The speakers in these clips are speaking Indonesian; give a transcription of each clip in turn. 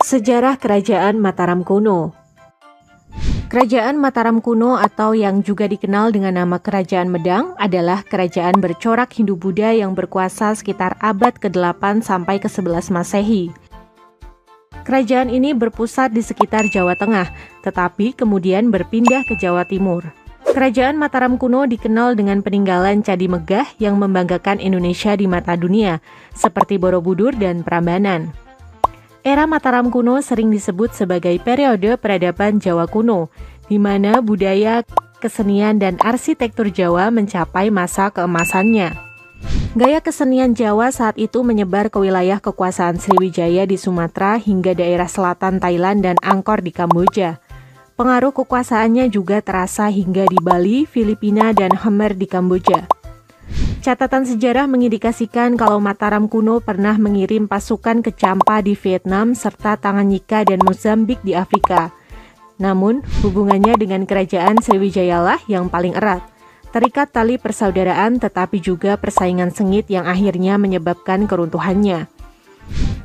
Sejarah Kerajaan Mataram Kuno. Kerajaan Mataram kuno atau yang juga dikenal dengan nama Kerajaan Medang adalah kerajaan bercorak Hindu-Buddha yang berkuasa sekitar abad ke-8 sampai ke-11 Masehi. Kerajaan ini berpusat di sekitar Jawa Tengah, tetapi kemudian berpindah ke Jawa Timur. Kerajaan Mataram kuno dikenal dengan peninggalan candi megah yang membanggakan Indonesia di mata dunia, seperti Borobudur dan Prambanan. Era Mataram kuno sering disebut sebagai periode peradaban Jawa kuno, di mana budaya, kesenian, dan arsitektur Jawa mencapai masa keemasannya. Gaya kesenian Jawa saat itu menyebar ke wilayah kekuasaan Sriwijaya di Sumatera hingga daerah selatan Thailand dan Angkor di Kamboja. Pengaruh kekuasaannya juga terasa hingga di Bali, Filipina, dan Khmer di Kamboja. Catatan sejarah mengindikasikan kalau Mataram kuno pernah mengirim pasukan ke Champa di Vietnam serta Tanganyika dan Mozambik di Afrika. Namun, hubungannya dengan kerajaan Sriwijayalah yang paling erat. Terikat tali persaudaraan tetapi juga persaingan sengit yang akhirnya menyebabkan keruntuhannya.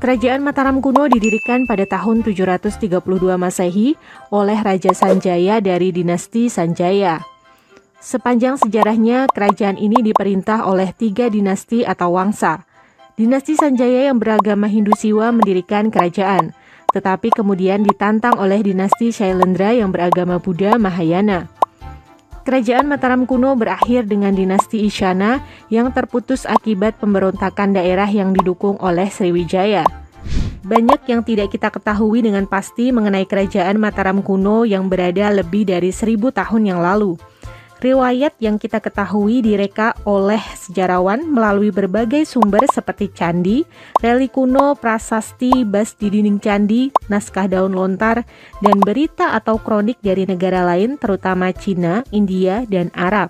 Kerajaan Mataram kuno didirikan pada tahun 732 Masehi oleh Raja Sanjaya dari dinasti Sanjaya. Sepanjang sejarahnya, kerajaan ini diperintah oleh 3 dinasti atau wangsa. Dinasti Sanjaya yang beragama Hindu Siwa mendirikan kerajaan, tetapi kemudian ditantang oleh dinasti Shailendra yang beragama Buddha Mahayana. Kerajaan Mataram kuno berakhir dengan dinasti Isyana yang terputus akibat pemberontakan daerah yang didukung oleh Sriwijaya. Banyak yang tidak kita ketahui dengan pasti mengenai kerajaan Mataram kuno yang berada lebih dari 1000 tahun yang lalu. Riwayat yang kita ketahui direka oleh sejarawan melalui berbagai sumber seperti candi, reli kuno, prasasti, bas di dinding candi, naskah daun lontar, dan berita atau kronik dari negara lain terutama Cina, India, dan Arab.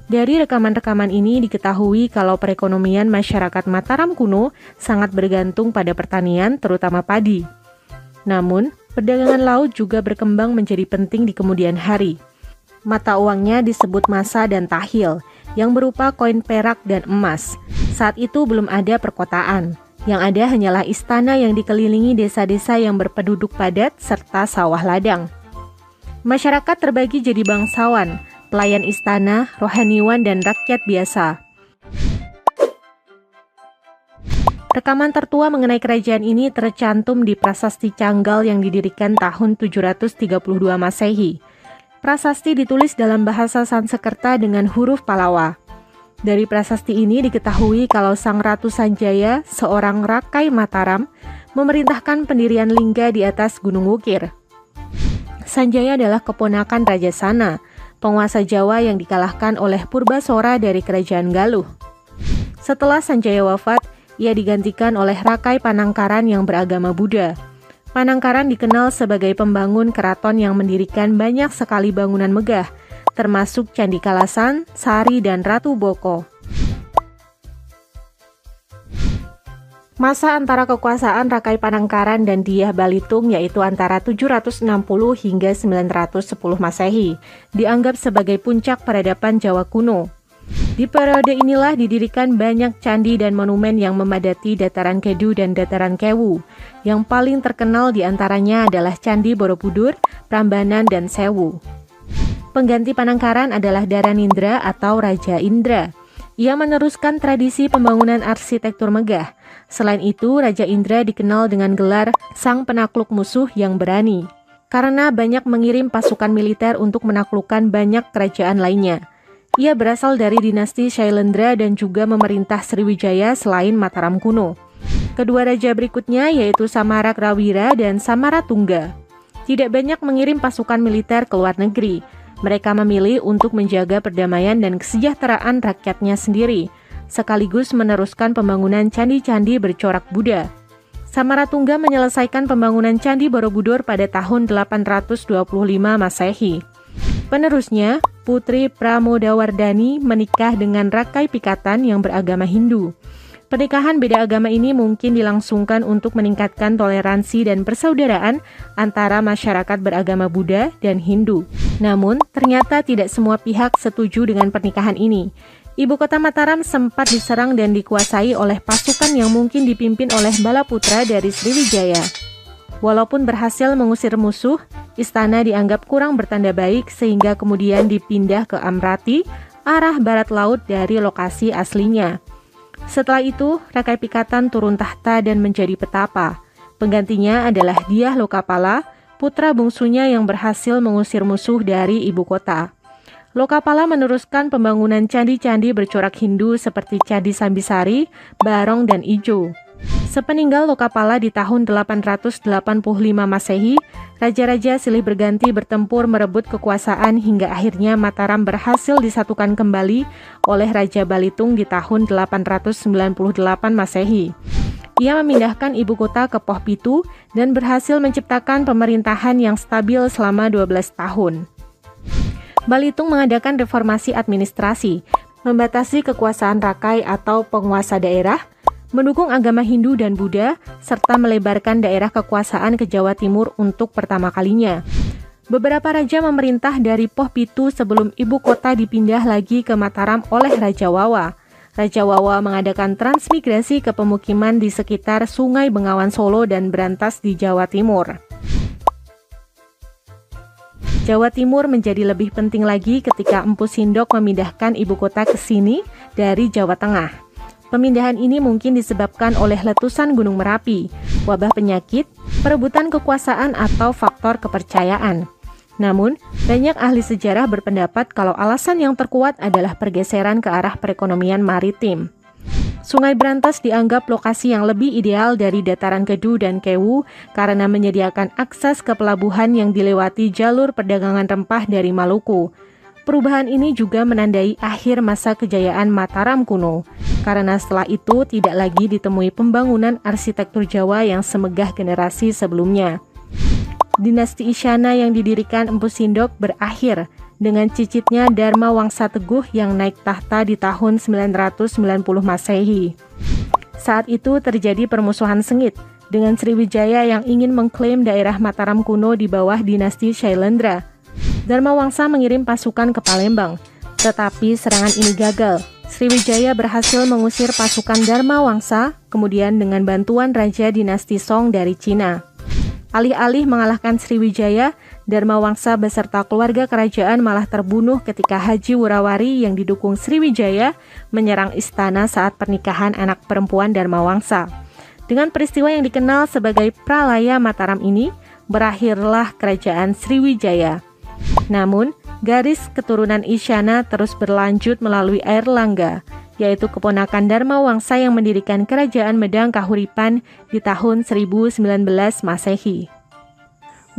Dari rekaman-rekaman ini diketahui kalau perekonomian masyarakat Mataram kuno sangat bergantung pada pertanian terutama padi. Namun, perdagangan laut juga berkembang menjadi penting di kemudian hari. Mata uangnya disebut masa dan tahil, yang berupa koin perak dan emas. Saat itu belum ada perkotaan. Yang ada hanyalah istana yang dikelilingi desa-desa yang berpenduduk padat serta sawah ladang. Masyarakat terbagi jadi bangsawan, pelayan istana, rohaniwan, dan rakyat biasa. Rekaman tertua mengenai kerajaan ini tercantum di Prasasti Canggal yang didirikan tahun 732 Masehi. Prasasti ditulis dalam bahasa Sanskerta dengan huruf Palawa. Dari prasasti ini diketahui kalau Sang Ratu Sanjaya, seorang Rakai Mataram, memerintahkan pendirian lingga di atas Gunung Wukir. Sanjaya adalah keponakan Raja Sana, penguasa Jawa yang dikalahkan oleh Purbasora dari Kerajaan Galuh. Setelah Sanjaya wafat, ia digantikan oleh Rakai Panangkaran yang beragama Buddha. Panangkaran dikenal sebagai pembangun keraton yang mendirikan banyak sekali bangunan megah, termasuk Candi Kalasan, Sari, dan Ratu Boko. Masa antara kekuasaan Rakai Panangkaran dan Dyah Balitung yaitu antara 760 hingga 910 Masehi, dianggap sebagai puncak peradaban Jawa kuno. Di periode inilah didirikan banyak candi dan monumen yang memadati dataran Kedu dan dataran Kewu. Yang paling terkenal diantaranya adalah Candi Borobudur, Prambanan, dan Sewu. Pengganti Panangkaran adalah Dharanindra atau Raja Indra. Ia meneruskan tradisi pembangunan arsitektur megah. Selain itu, Raja Indra dikenal dengan gelar Sang Penakluk Musuh yang Berani, karena banyak mengirim pasukan militer untuk menaklukkan banyak kerajaan lainnya. Ia berasal dari dinasti Shailendra dan juga memerintah Sriwijaya selain Mataram kuno. Kedua raja berikutnya yaitu Samarakrawira dan Samaratungga. Tidak banyak mengirim pasukan militer ke luar negeri. Mereka memilih untuk menjaga perdamaian dan kesejahteraan rakyatnya sendiri, sekaligus meneruskan pembangunan candi-candi bercorak Buddha. Samaratungga menyelesaikan pembangunan Candi Borobudur pada tahun 825 Masehi. Penerusnya, Putri Pramodawardhani menikah dengan Rakai Pikatan yang beragama Hindu. Pernikahan beda agama ini mungkin dilangsungkan untuk meningkatkan toleransi dan persaudaraan antara masyarakat beragama Buddha dan Hindu. Namun, ternyata tidak semua pihak setuju dengan pernikahan ini. Ibu kota Mataram sempat diserang dan dikuasai oleh pasukan yang mungkin dipimpin oleh Balaputra dari Sriwijaya. Walaupun berhasil mengusir musuh, istana dianggap kurang bertanda baik sehingga kemudian dipindah ke Amrati, arah barat laut dari lokasi aslinya. Setelah itu, Rakai Pikatan turun tahta dan menjadi petapa. Penggantinya adalah Dyah Lokapala, putra bungsunya yang berhasil mengusir musuh dari ibu kota. Lokapala meneruskan pembangunan candi-candi bercorak Hindu seperti Candi Sambisari, Barong, dan Ijo. Sepeninggal Lokapala di tahun 885 Masehi, raja-raja silih berganti bertempur merebut kekuasaan hingga akhirnya Mataram berhasil disatukan kembali oleh Raja Balitung di tahun 898 Masehi. Ia memindahkan ibu kota ke Pohpitu dan berhasil menciptakan pemerintahan yang stabil selama 12 tahun. Balitung mengadakan reformasi administrasi, membatasi kekuasaan rakai atau penguasa daerah, mendukung agama Hindu dan Buddha, serta melebarkan daerah kekuasaan ke Jawa Timur untuk pertama kalinya. Beberapa raja memerintah dari Pohpitu sebelum ibu kota dipindah lagi ke Mataram oleh Raja Wawa. Raja Wawa mengadakan transmigrasi ke pemukiman di sekitar Sungai Bengawan Solo dan Brantas di Jawa Timur. Jawa Timur menjadi lebih penting lagi ketika Empu Sindok memindahkan ibu kota ke sini dari Jawa Tengah. Pemindahan ini mungkin disebabkan oleh letusan Gunung Merapi, wabah penyakit, perebutan kekuasaan, atau faktor kepercayaan. Namun, banyak ahli sejarah berpendapat kalau alasan yang terkuat adalah pergeseran ke arah perekonomian maritim. Sungai Brantas dianggap lokasi yang lebih ideal dari dataran Kedu dan Kewu karena menyediakan akses ke pelabuhan yang dilewati jalur perdagangan rempah dari Maluku. Perubahan ini juga menandai akhir masa kejayaan Mataram kuno, karena setelah itu tidak lagi ditemui pembangunan arsitektur Jawa yang semegah generasi sebelumnya. Dinasti Isyana yang didirikan Empu Sindok berakhir dengan cicitnya Dharma Wangsa Teguh yang naik tahta di tahun 990 Masehi. Saat itu terjadi permusuhan sengit dengan Sriwijaya yang ingin mengklaim daerah Mataram kuno di bawah dinasti Shailendra. Dharma Wangsa mengirim pasukan ke Palembang, tetapi serangan ini gagal. Sriwijaya berhasil mengusir pasukan Dharma Wangsa, kemudian dengan bantuan Raja Dinasti Song dari Cina. Alih-alih mengalahkan Sriwijaya, Dharma Wangsa beserta keluarga kerajaan malah terbunuh ketika Haji Wurawari yang didukung Sriwijaya menyerang istana saat pernikahan anak perempuan Dharma Wangsa. Dengan peristiwa yang dikenal sebagai Pralaya Mataram ini, berakhirlah kerajaan Sriwijaya. Namun, garis keturunan Isyana terus berlanjut melalui Airlangga, yaitu keponakan Dharma Wangsa yang mendirikan kerajaan Medang Kahuripan di tahun 1019 Masehi.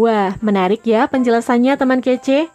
Wah, menarik ya penjelasannya teman kece.